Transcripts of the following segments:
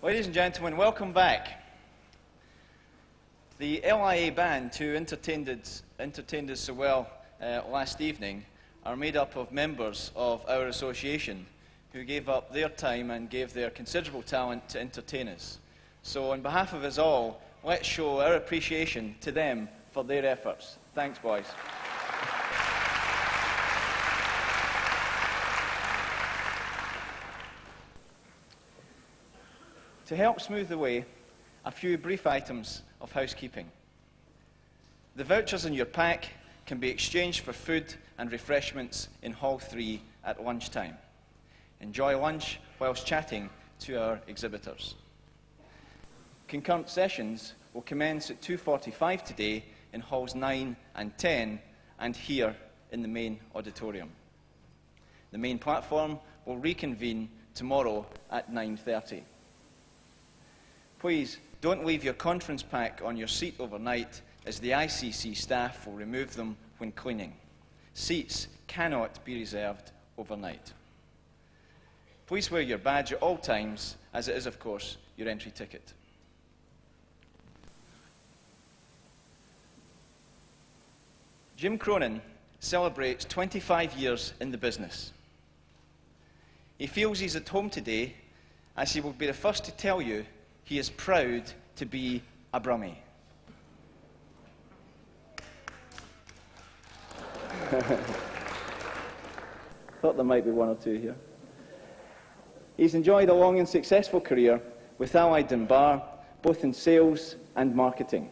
Ladies and gentlemen, welcome back. The LIA band who entertained us so well last evening are made up of members of our association who gave up their time and gave their considerable talent to entertain us. So on behalf of us all, let's show our appreciation to them for their efforts. Thanks, boys. To help smooth the way, a few brief items of housekeeping. The vouchers in your pack can be exchanged for food and refreshments in Hall 3 at lunchtime. Enjoy lunch whilst chatting to our exhibitors. Concurrent sessions will commence at 2:45 today in Halls 9 and 10 and here in the main auditorium. The main platform will reconvene tomorrow at 9:30. Please don't leave your conference pack on your seat overnight, as the ICC staff will remove them when cleaning. Seats cannot be reserved overnight. Please wear your badge at all times, as it is, of course, your entry ticket. Jim Cronin celebrates 25 years in the business. He feels he's at home today, as he will be the first to tell you he is proud to be a Brummie. Thought there might be one or two here. He's enjoyed a long and successful career with Allied Dunbar, both in sales and marketing.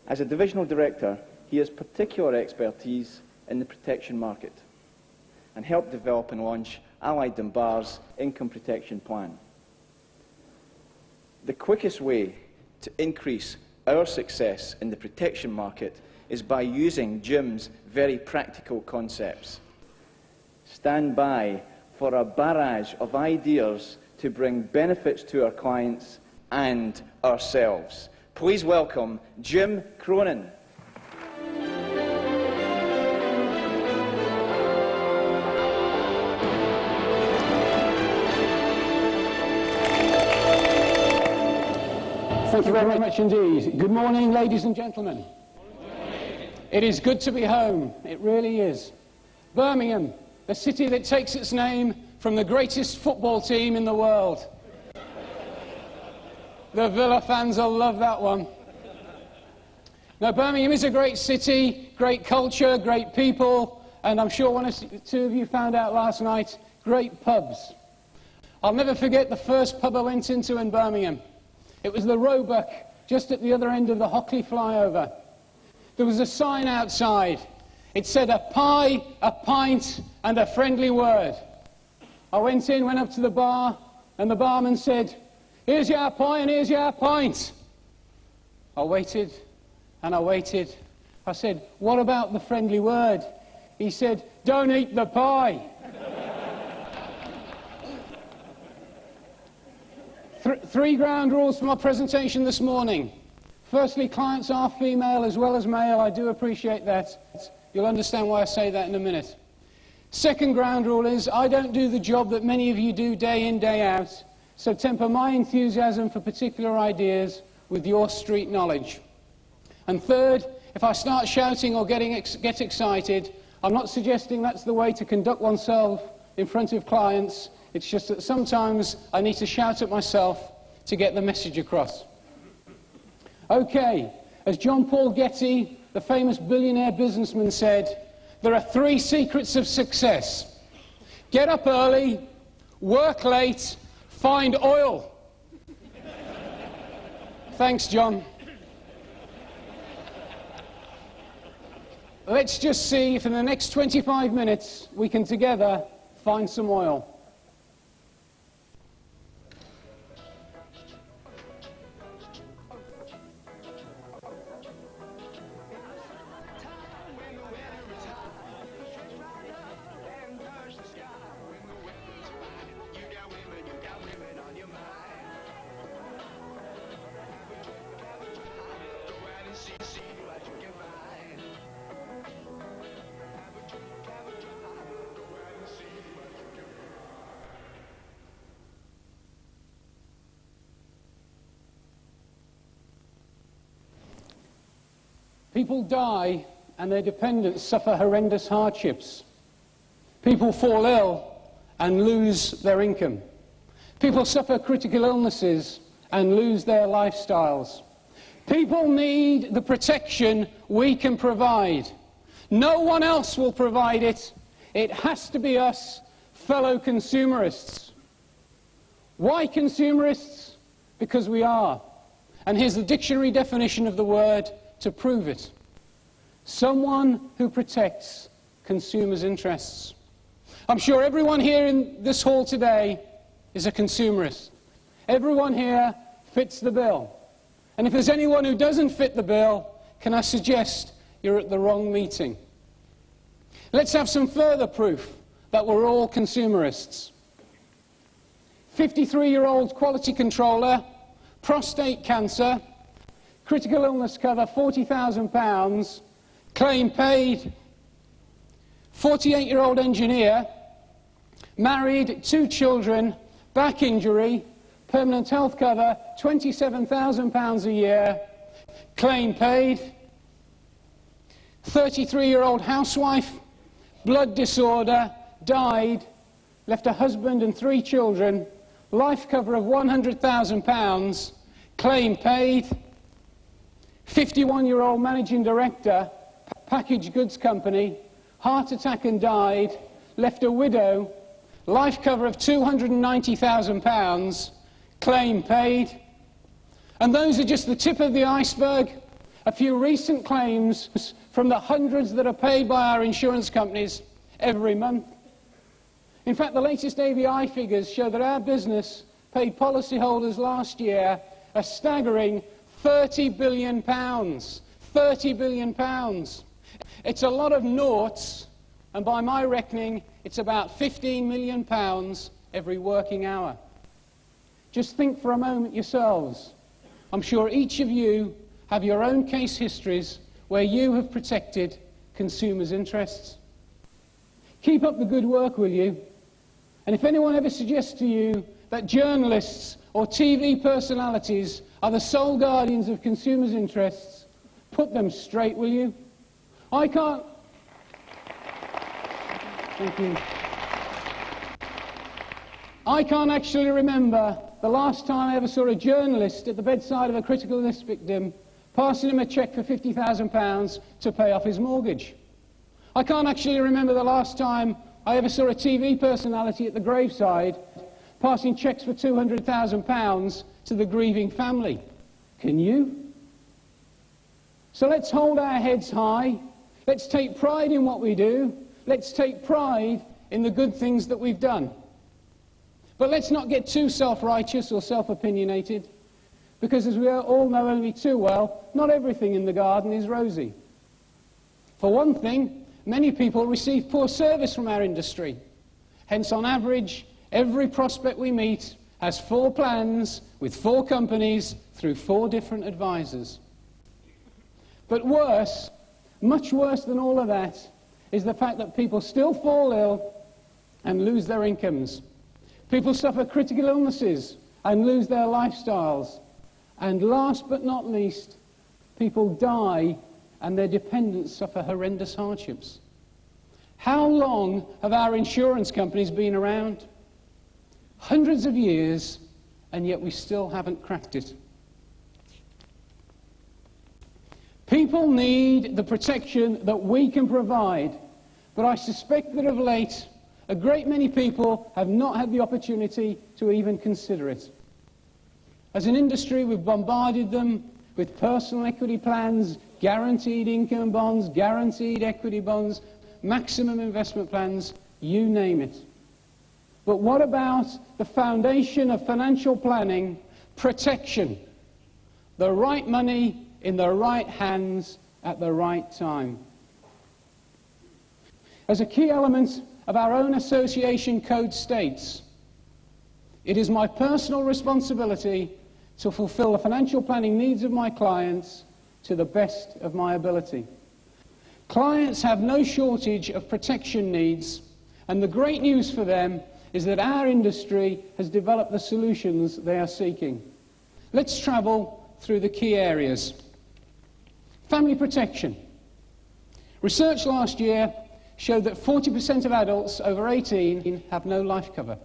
As a divisional director, he has particular expertise in the protection market and helped develop and launch Allied Dunbar's income protection plan. The quickest way to increase our success in the protection market is by using Jim's very practical concepts. Stand by for a barrage of ideas to bring benefits to our clients and ourselves. Please welcome Jim Cronin. Thank you very much indeed. Good morning, ladies and gentlemen. It is good to be home. It really is. Birmingham, the city that takes its name from the greatest football team in the world. The Villa fans will love that one. Now, Birmingham is a great city, great culture, great people, and I'm sure one or two of you found out last night, great pubs. I'll never forget the first pub I went into in Birmingham. It was the Roebuck, just at the other end of the Hockley flyover. There was a sign outside. It said, "A pie, a pint, and a friendly word." I went in, went up to the bar, and the barman said, "Here's your pie and here's your pint." I waited, and I waited. I said, "What about the friendly word?" He said, "Don't eat the pie." Three ground rules for my presentation this morning. Firstly, clients are female as well as male. I do appreciate that. You'll understand why I say that in a minute. Second ground rule is I don't do the job that many of you do day in, day out, so temper my enthusiasm for particular ideas with your street knowledge. And third, if I start shouting or get excited, I'm not suggesting that's the way to conduct oneself in front of clients. It's just that sometimes I need to shout at myself to get the message across. Okay, as John Paul Getty, the famous billionaire businessman, said, there are 3 secrets of success. Get up early, work late, find oil. Thanks, John. Let's just see if in the next 25 minutes we can together find some oil. People die and their dependents suffer horrendous hardships. People fall ill and lose their income. People suffer critical illnesses and lose their lifestyles. People need the protection we can provide. No one else will provide it. It has to be us, fellow consumerists. Why consumerists? Because we are. And here's the dictionary definition of the word to prove it. Someone who protects consumers' interests. I'm sure everyone here in this hall today is a consumerist. Everyone here fits the bill. And if there's anyone who doesn't fit the bill, can I suggest you're at the wrong meeting? Let's have some further proof that we're all consumerists. 53-year-old quality controller, prostate cancer, critical illness cover £40,000, claim paid. 48-year-old engineer, married, 2 children, back injury, permanent health cover, £27,000 a year, claim paid. 33-year-old housewife, blood disorder, died, left a husband and 3 children, life cover of £100,000, claim paid. 51-year-old managing director, packaged goods company, heart attack and died, left a widow, life cover of £290,000, claim paid. And those are just the tip of the iceberg. A few recent claims from the hundreds that are paid by our insurance companies every month. In fact, the latest ABI figures show that our business paid policyholders last year a staggering £30 billion. £30 billion. It's a lot of noughts, and by my reckoning, it's about £15 million every working hour. Just think for a moment yourselves. I'm sure each of you have your own case histories where you have protected consumers' interests. Keep up the good work, will you? And if anyone ever suggests to you that journalists or TV personalities are the sole guardians of consumers' interests, put them straight, will you? I can't... Thank you. I can't actually remember the last time I ever saw a journalist at the bedside of a critical illness victim passing him a cheque for £50,000 to pay off his mortgage. I can't actually remember the last time I ever saw a TV personality at the graveside passing cheques for £200,000 to the grieving family. Can you? So let's hold our heads high. Let's take pride in what we do. Let's take pride in the good things that we've done. But let's not get too self-righteous or self-opinionated, because as we all know only too well, not everything in the garden is rosy. For one thing, many people receive poor service from our industry. Hence, on average, every prospect we meet has 4 plans with 4 companies through 4 different advisors. But worse, much worse than all of that, is the fact that people still fall ill and lose their incomes. People suffer critical illnesses and lose their lifestyles. And last but not least, people die and their dependents suffer horrendous hardships. How long have our insurance companies been around? Hundreds of years, and yet we still haven't cracked it. People need the protection that we can provide, but I suspect that of late, a great many people have not had the opportunity to even consider it. As an industry, we've bombarded them with personal equity plans, guaranteed income bonds, guaranteed equity bonds, maximum investment plans, you name it. But what about the foundation of financial planning, protection? The right money in the right hands at the right time. As a key element of our own association code states, it is my personal responsibility to fulfill the financial planning needs of my clients to the best of my ability. Clients have no shortage of protection needs, and the great news for them is that our industry has developed the solutions they are seeking. Let's travel through the key areas. Family protection. Research last year showed that 40% of adults over 18 have no life cover.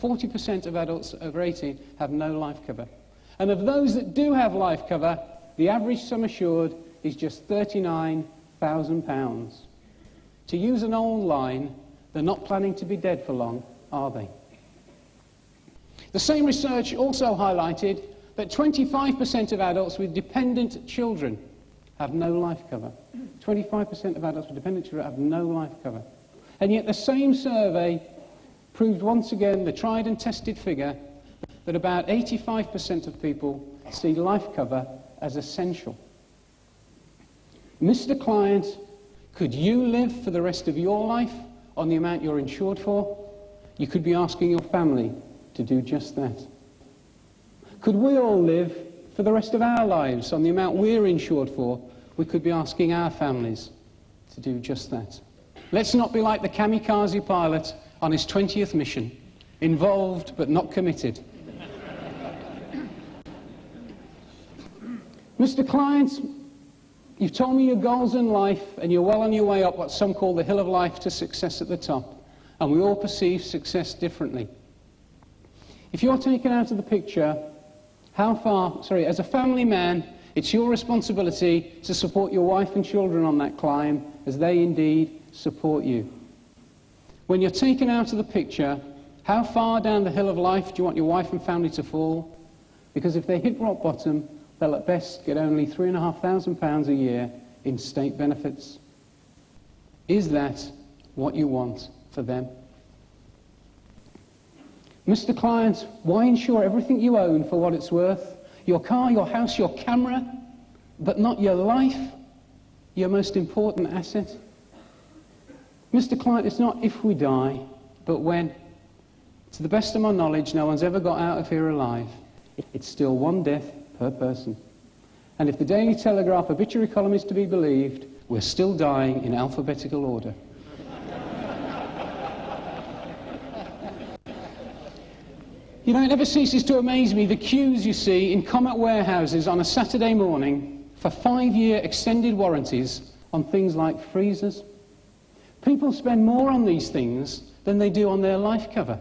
40% of adults over 18 have no life cover. And of those that do have life cover, the average sum assured is just £39,000. To use an old line, they're not planning to be dead for long, are they? The same research also highlighted that 25% of adults with dependent children have no life cover. 25% of adults with dependent children have no life cover. And yet the same survey proved once again the tried and tested figure that about 85% of people see life cover as essential. Mr. Client, could you live for the rest of your life on the amount you're insured for? You could be asking your family to do just that. Could we all live for the rest of our lives on the amount we're insured for? We could be asking our families to do just that. Let's not be like the kamikaze pilot on his 20th mission, involved but not committed. Mr. Client, you've told me your goals in life and you're well on your way up what some call the hill of life to success at the top. And we all perceive success differently. If you're taken out of the picture, as a family man, it's your responsibility to support your wife and children on that climb as they indeed support you. When you're taken out of the picture, how far down the hill of life do you want your wife and family to fall? Because if they hit rock bottom, they'll at best get only £3,500 a year in state benefits. Is that what you want for them? Mr. Client, why insure everything you own for what it's worth? Your car, your house, your camera, but not your life, your most important asset? Mr. Client, it's not if we die, but when. To the best of my knowledge, no one's ever got out of here alive. It's still one death per person. And if the Daily Telegraph obituary column is to be believed, we're still dying in alphabetical order. You know, it never ceases to amaze me, the queues you see in Comet warehouses on a Saturday morning for 5-year extended warranties on things like freezers. People spend more on these things than they do on their life cover.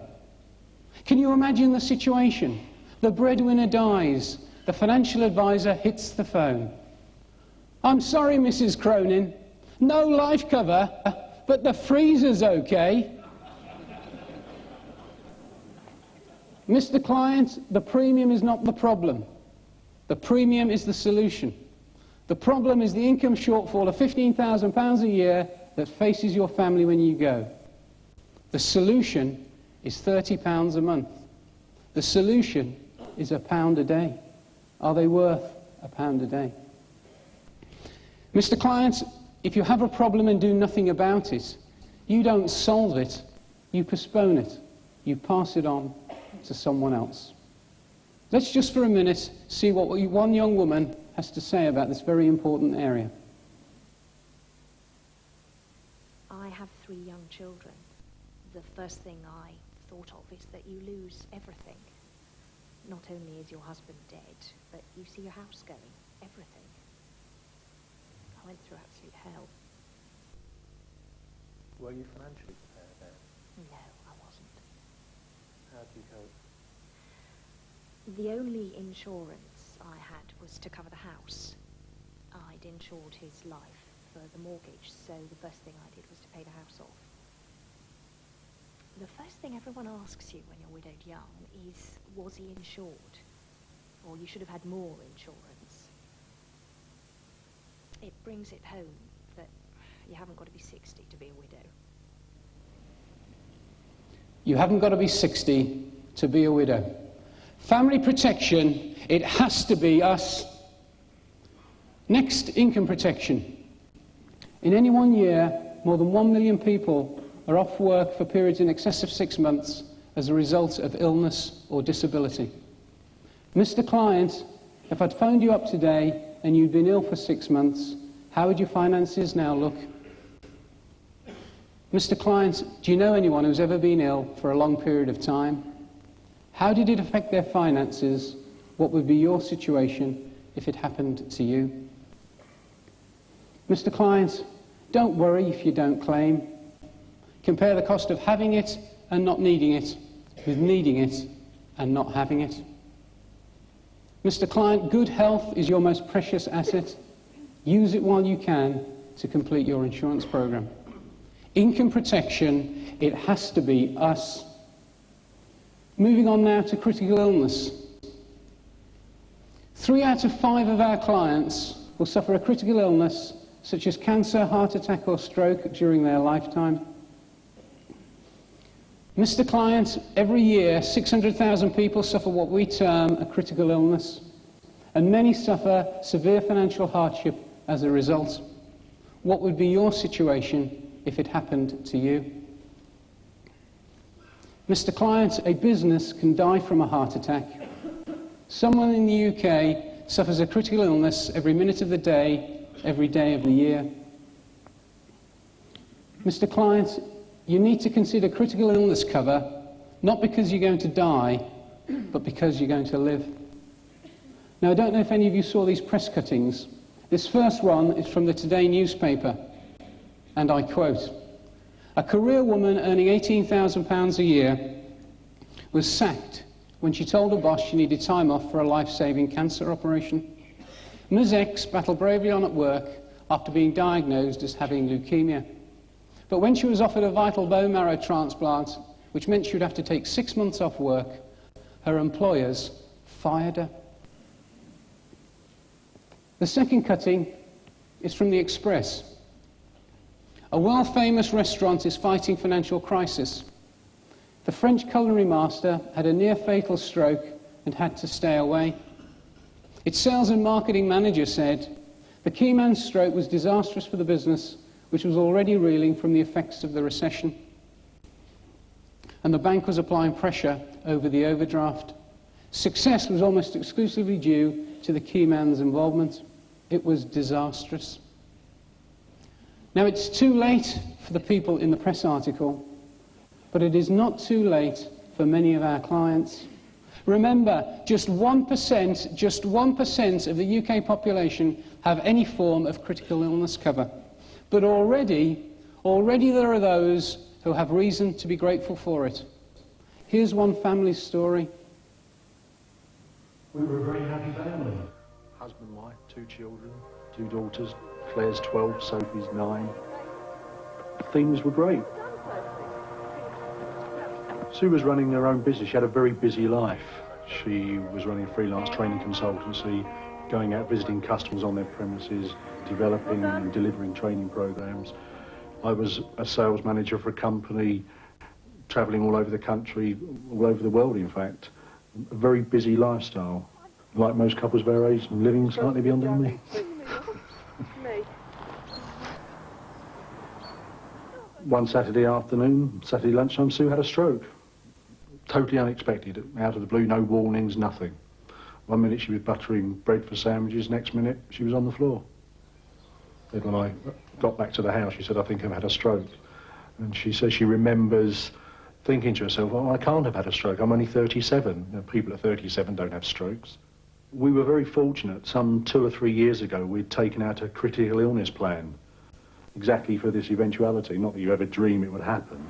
Can you imagine the situation? The breadwinner dies. The financial advisor hits the phone. I'm sorry, Mrs. Cronin, no life cover, but the freezer's okay. Mr. Client, the premium is not the problem. The premium is the solution. The problem is the income shortfall of £15,000 a year that faces your family when you go. The solution is £30 a month. The solution is £1 a day. Are they worth £1 a day? Mr. Client, if you have a problem and do nothing about it, you don't solve it, you postpone it. You pass it on to someone else. Let's just for a minute see what one young woman has to say about this very important area. I have 3 young children. The first thing I thought of is that you lose everything. Not only is your husband dead, but you see your house going, everything. I went through absolute hell. Were you financially prepared then? No, I wasn't. How did you cope? The only insurance I had was to cover the house. I'd insured his life for the mortgage, so the first thing I did was to pay the house off. The first thing everyone asks you when you're widowed young is, was he insured? Or you should have had more insurance. It brings it home that you haven't got to be 60 to be a widow. You haven't got to be 60 to be a widow. Family protection, it has to be us. Next, income protection. In any one year, more than 1 million people are off work for periods in excess of 6 months as a result of illness or disability. Mr. Client, if I'd phoned you up today and you'd been ill for 6 months, how would your finances now look? Mr. Client, do you know anyone who's ever been ill for a long period of time? How did it affect their finances? What would be your situation if it happened to you? Mr. Client, don't worry if you don't claim. Compare the cost of having it and not needing it with needing it and not having it. Mr. Client, good health is your most precious asset. Use it while you can to complete your insurance program. Income protection, it has to be us. Moving on now to critical illness. 3 out of 5 of our clients will suffer a critical illness such as cancer, heart attack or stroke during their lifetime. Mr. Client, every year 600,000 people suffer what we term a critical illness, and many suffer severe financial hardship as a result. What would be your situation if it happened to you? Mr. Client, a business can die from a heart attack. Someone in the UK suffers a critical illness every minute of the day, every day of the year. Mr. Client, you need to consider critical illness cover, not because you're going to die, but because you're going to live. Now, I don't know if any of you saw these press cuttings. This first one is from the Today newspaper, and I quote, "A career woman earning £18,000 a year was sacked when she told her boss she needed time off for a life-saving cancer operation. Ms. X battled bravely on at work after being diagnosed as having leukemia. But when she was offered a vital bone marrow transplant, which meant she would have to take 6 months off work, her employers fired her." The second cutting is from the Express. "A world-famous restaurant is fighting financial crisis. The French culinary master had a near-fatal stroke and had to stay away. Its sales and marketing manager said, the key man's stroke was disastrous for the business, which was already reeling from the effects of the recession. And the bank was applying pressure over the overdraft. Success was almost exclusively due to the key man's involvement. It was disastrous." Now, it's too late for the people in the press article, but it is not too late for many of our clients. Remember, just 1% of the UK population have any form of critical illness cover. But already there are those who have reason to be grateful for it. Here's one family's story. We were a very happy family. Husband, wife, 2 children, 2 daughters. Claire's 12, Sophie's 9. Things were great. Sue was running her own business. She had a very busy life. She was running a freelance training consultancy, going out visiting customers on their premises, developing and delivering training programs. I was a sales manager for a company, travelling all over the country, all over the world in fact. A very busy lifestyle, like most couples of our age, and living slightly beyond their means. One Saturday afternoon, Saturday lunchtime, Sue had a stroke. Totally unexpected, out of the blue, no warnings, nothing. 1 minute she was buttering bread for sandwiches, next minute she was on the floor. Then when I got back to the house, she said, I think I've had a stroke. And she says she remembers thinking to herself, well, I can't have had a stroke, I'm only 37. You know, people at 37 don't have strokes. We were very fortunate. Some 2 or 3 years ago, we'd taken out a critical illness plan, exactly for this eventuality, not that you ever dream it would happen.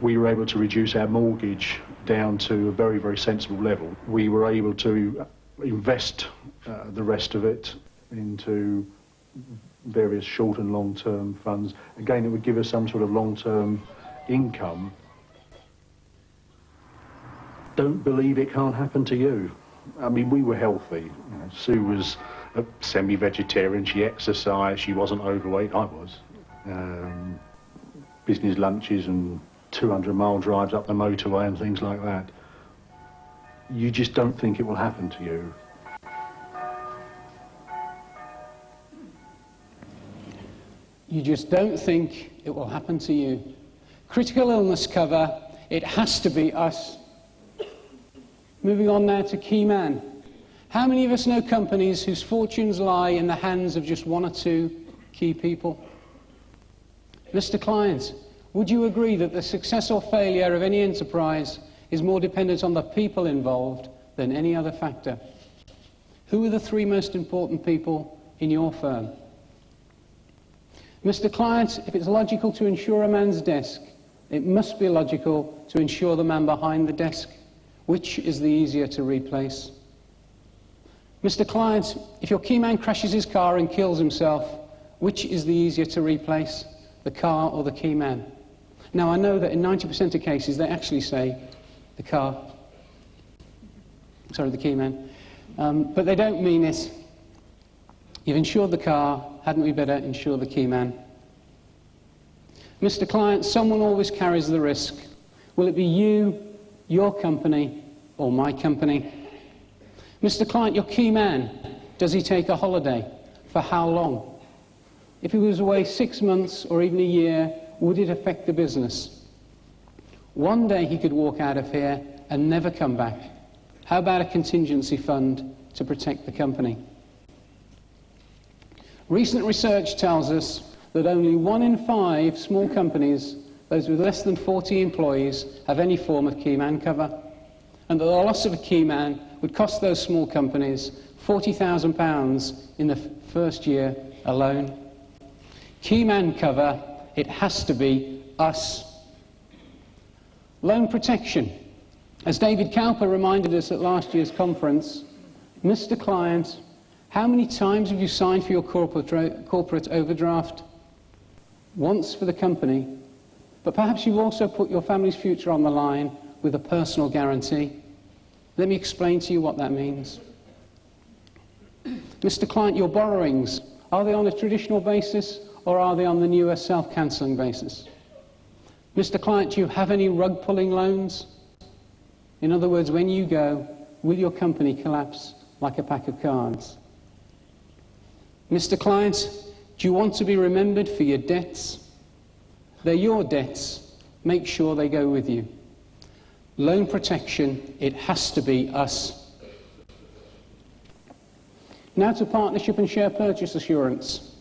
We were able to reduce our mortgage down to a very, very sensible level. We were able to invest the rest of it into various short and long-term funds. Again, it would give us some sort of long-term income. Don't believe it can't happen to you. I mean, we were healthy. You know, Sue was a semi-vegetarian, she exercised, she wasn't overweight, I was. Business lunches and 200-mile drives up the motorway and things like that. You just don't think it will happen to you. You just don't think it will happen to you. Critical illness cover, it has to be us. Moving on now to key man. How many of us know companies whose fortunes lie in the hands of just 1 or 2 key people? Mr. Client, would you agree that the success or failure of any enterprise is more dependent on the people involved than any other factor? Who are the 3 most important people in your firm? Mr. Client, if it's logical to insure a man's desk, it must be logical to insure the man behind the desk. Which is the easier to replace? Mr. Client, if your key man crashes his car and kills himself, which is the easier to replace, the car or the key man? Now, I know that in 90% of cases they actually say the car, sorry, the key man, but they don't mean it. You've insured the car, hadn't we better insure the key man? Mr. Client, someone always carries the risk. Will it be you, your company, or my company? Mr. Client, your key man, does he take a holiday? For how long? If he was away 6 months or even a year, would it affect the business? One day he could walk out of here and never come back. How about a contingency fund to protect the company? Recent research tells us that only 1 in 5 small companies, those with less than 40 employees, have any form of key man cover, and that the loss of a key man would cost those small companies £40,000 in the first year alone. Key man cover, it has to be us. Loan protection. As David Cowper reminded us at last year's conference, Mr. Client, how many times have you signed for your corporate overdraft? Once for the company, but perhaps you've also put your family's future on the line with a personal guarantee. Let me explain to you what that means. Mr. Client, your borrowings, are they on a traditional basis or are they on the newer self-cancelling basis? Mr. Client, do you have any rug-pulling loans? In other words, when you go, will your company collapse like a pack of cards? Mr. Client, do you want to be remembered for your debts? They're your debts. Make sure they go with you. Loan protection, it has to be us. Now to partnership and share purchase assurance.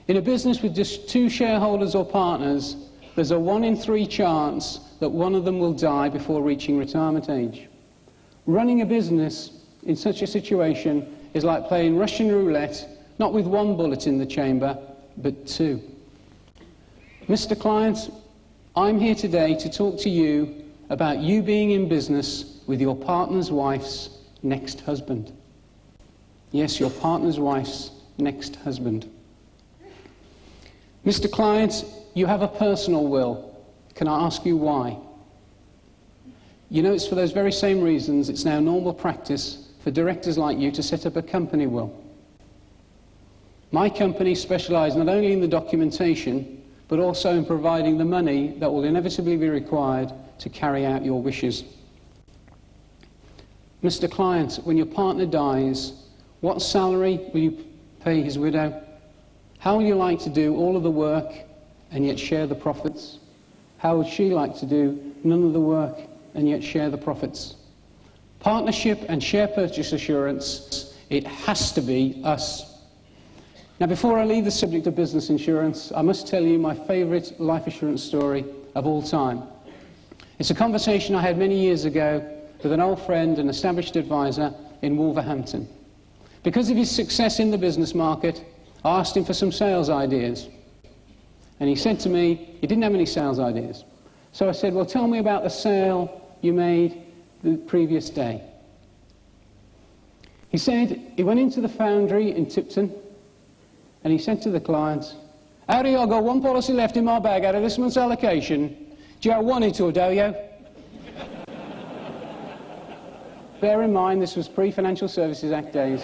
In a business with just 2 shareholders or partners, there's a 1 in 3 chance that one of them will die before reaching retirement age. Running a business in such a situation is like playing Russian roulette, not with 1 bullet in the chamber, but 2. Mr. Client, I'm here today to talk to you about you being in business with your partner's wife's next husband. Yes, your partner's wife's next husband. Mr. Client, you have a personal will. Can I ask you why? You know, it's for those very same reasons it's now normal practice for directors like you to set up a company will. My company specialises not only in the documentation, but also in providing the money that will inevitably be required to carry out your wishes. Mr. Client, when your partner dies, what salary will you pay his widow? How will you like to do all of the work and yet share the profits? How would she like to do none of the work and yet share the profits? Partnership and share purchase assurance, it has to be us. Now, before I leave the subject of business insurance, I must tell you my favourite life assurance story of all time. It's a conversation I had many years ago with an old friend and established advisor in Wolverhampton. Because of his success in the business market, I asked him for some sales ideas. And he said to me, he didn't have any sales ideas. So I said, well, tell me about the sale you made the previous day. He said he went into the foundry in Tipton and he said to the client, Harry, I've got 1 policy left in my bag out of this month's allocation. Do you want it or do you? Bear in mind, this was pre-Financial Services Act days.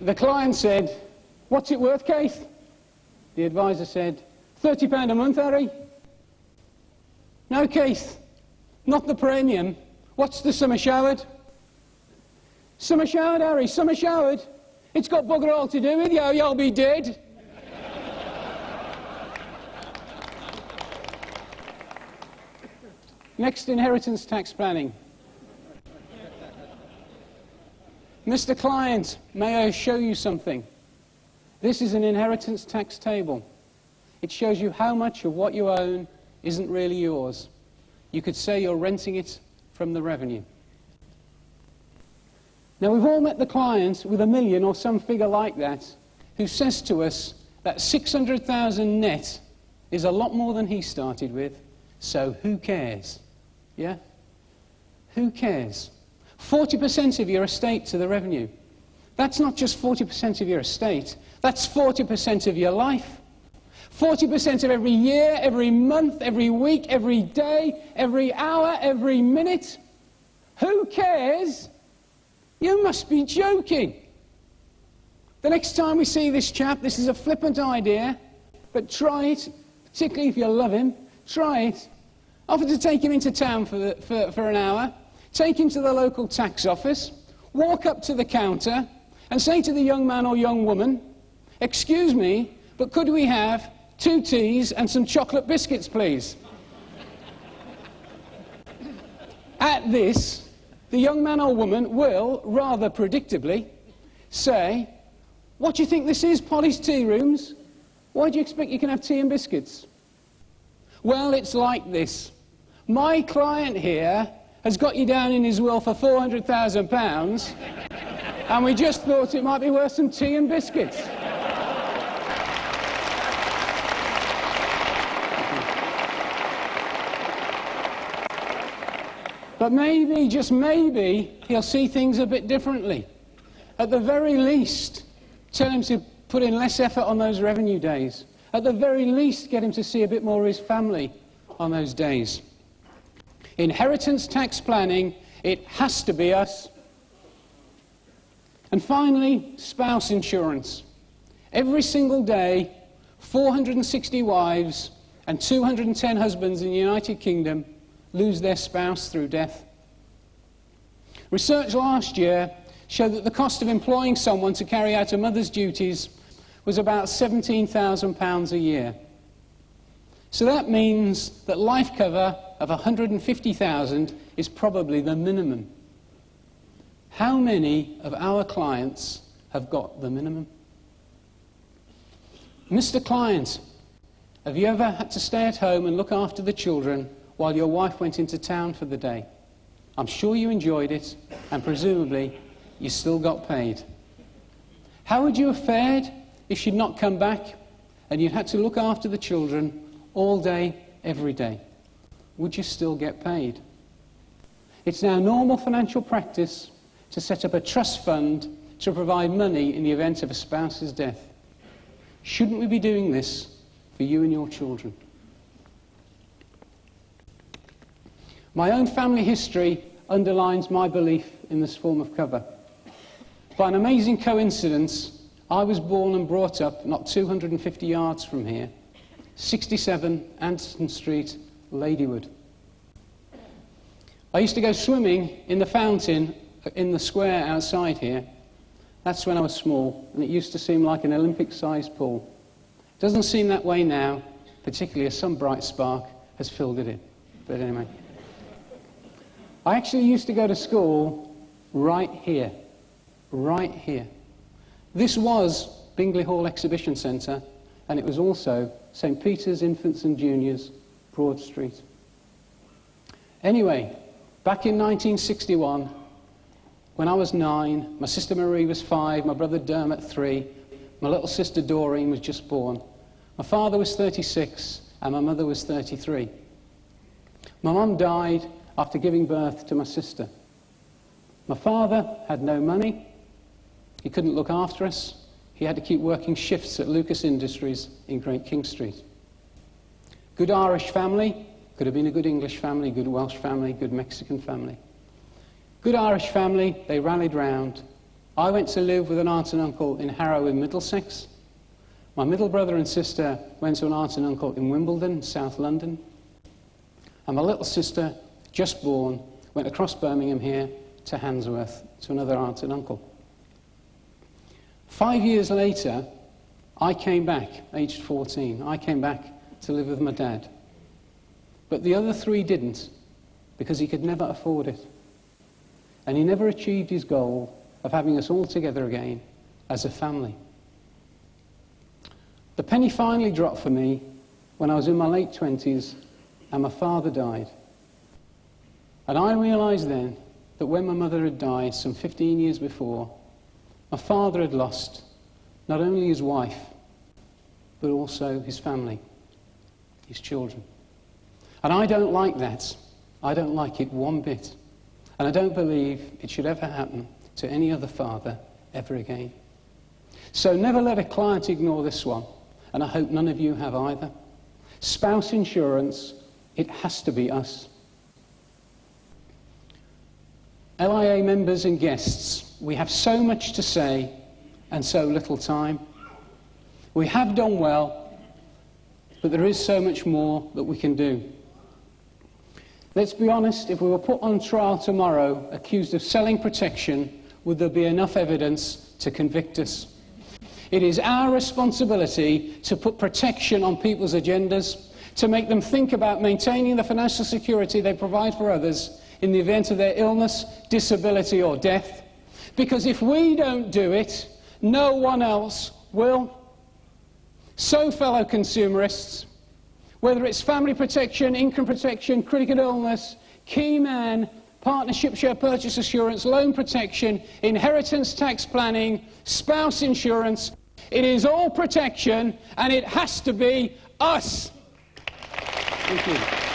The client said, what's it worth, Keith? The advisor said, £30 a month, Harry. No, Keith, not the premium. What's the summer showered? Summer showered, Harry, summer showered. It's got bugger all to do with you, you'll be dead. Next, inheritance tax planning. Mr. Client, may I show you something? This is an inheritance tax table. It shows you how much of what you own isn't really yours. You could say you're renting it from the revenue. Now, we've all met the client with £1 million or some figure like that who says to us that 600,000 net is a lot more than he started with, so who cares? Yeah? Who cares? 40% of your estate to the revenue. That's not just 40% of your estate, that's 40% of your life. 40% of every year, every month, every week, every day, every hour, every minute. Who cares? You must be joking. The next time we see this chap, this is a flippant idea, but try it, particularly if you love him, try it. Offer to take him into town for an hour, take him to the local tax office, walk up to the counter and say to the young man or young woman, "Excuse me, but could we have 2 teas and some chocolate biscuits, please?" At this, the young man or woman will, rather predictably, say, "What do you think this is, Polly's Tea Rooms? Why do you expect you can have tea and biscuits?" Well, it's like this. My client here has got you down in his will for £400,000, and we just thought it might be worth some tea and biscuits. But maybe, just maybe, he'll see things a bit differently. At the very least, tell him to put in less effort on those revenue days. At the very least, get him to see a bit more of his family on those days. Inheritance tax planning, it has to be us. And finally, spouse insurance. Every single day, 460 wives and 210 husbands in the United Kingdom lose their spouse through death. Research last year showed that the cost of employing someone to carry out a mother's duties was about £17,000 a year. So that means that life cover of 150,000 is probably the minimum. How many of our clients have got the minimum? Mr. Client, have you ever had to stay at home and look after the children while your wife went into town for the day? I'm sure you enjoyed it, and presumably you still got paid. How would you have fared if she'd not come back and you'd had to look after the children all day, every day? Would you still get paid? It's now normal financial practice to set up a trust fund to provide money in the event of a spouse's death. Shouldn't we be doing this for you and your children? My own family history underlines my belief in this form of cover. By an amazing coincidence, I was born and brought up not 250 yards from here, 67 Anderson Street, Ladywood. I used to go swimming in the fountain in the square outside here. That's when I was small, and it used to seem like an Olympic-sized pool. It doesn't seem that way now, particularly as some bright spark has filled it in. But anyway. I actually used to go to school right here. Right here. This was Bingley Hall Exhibition Centre, and it was also St. Peter's Infants and Juniors, Broad Street. Anyway, back in 1961, when I was 9, my sister Marie was 5, my brother Dermot 3, my little sister Doreen was just born. My father was 36, and my mother was 33. My mum died after giving birth to my sister. My father had no money. He couldn't look after us. He had to keep working shifts at Lucas Industries in Great King Street. Good Irish family, could have been a good English family, good Welsh family, good Mexican family. Good Irish family, they rallied round. I went to live with an aunt and uncle in Harrow in Middlesex. My middle brother and sister went to an aunt and uncle in Wimbledon, South London. And my little sister, just born, went across Birmingham here to Handsworth, to another aunt and uncle. 5 years later, I came back, aged 14. I came back to live with my dad. But the other 3 didn't, because he could never afford it. And he never achieved his goal of having us all together again as a family. The penny finally dropped for me when I was in my late 20s and my father died. And I realised then that when my mother had died some 15 years before, my father had lost not only his wife, but also his family, his children. And I don't like that. I don't like it one bit. And I don't believe it should ever happen to any other father ever again. So never let a client ignore this one, and I hope none of you have either. Spouse insurance, it has to be us. LIA members and guests, we have so much to say and so little time. We have done well, but there is so much more that we can do. Let's be honest, if we were put on trial tomorrow, accused of selling protection, would there be enough evidence to convict us? It is our responsibility to put protection on people's agendas, to make them think about maintaining the financial security they provide for others in the event of their illness, disability or death. Because if we don't do it, no one else will. So, fellow consumerists, whether it's family protection, income protection, critical illness, key man, partnership share purchase assurance, loan protection, inheritance tax planning, spouse insurance, it is all protection and it has to be us. Thank you.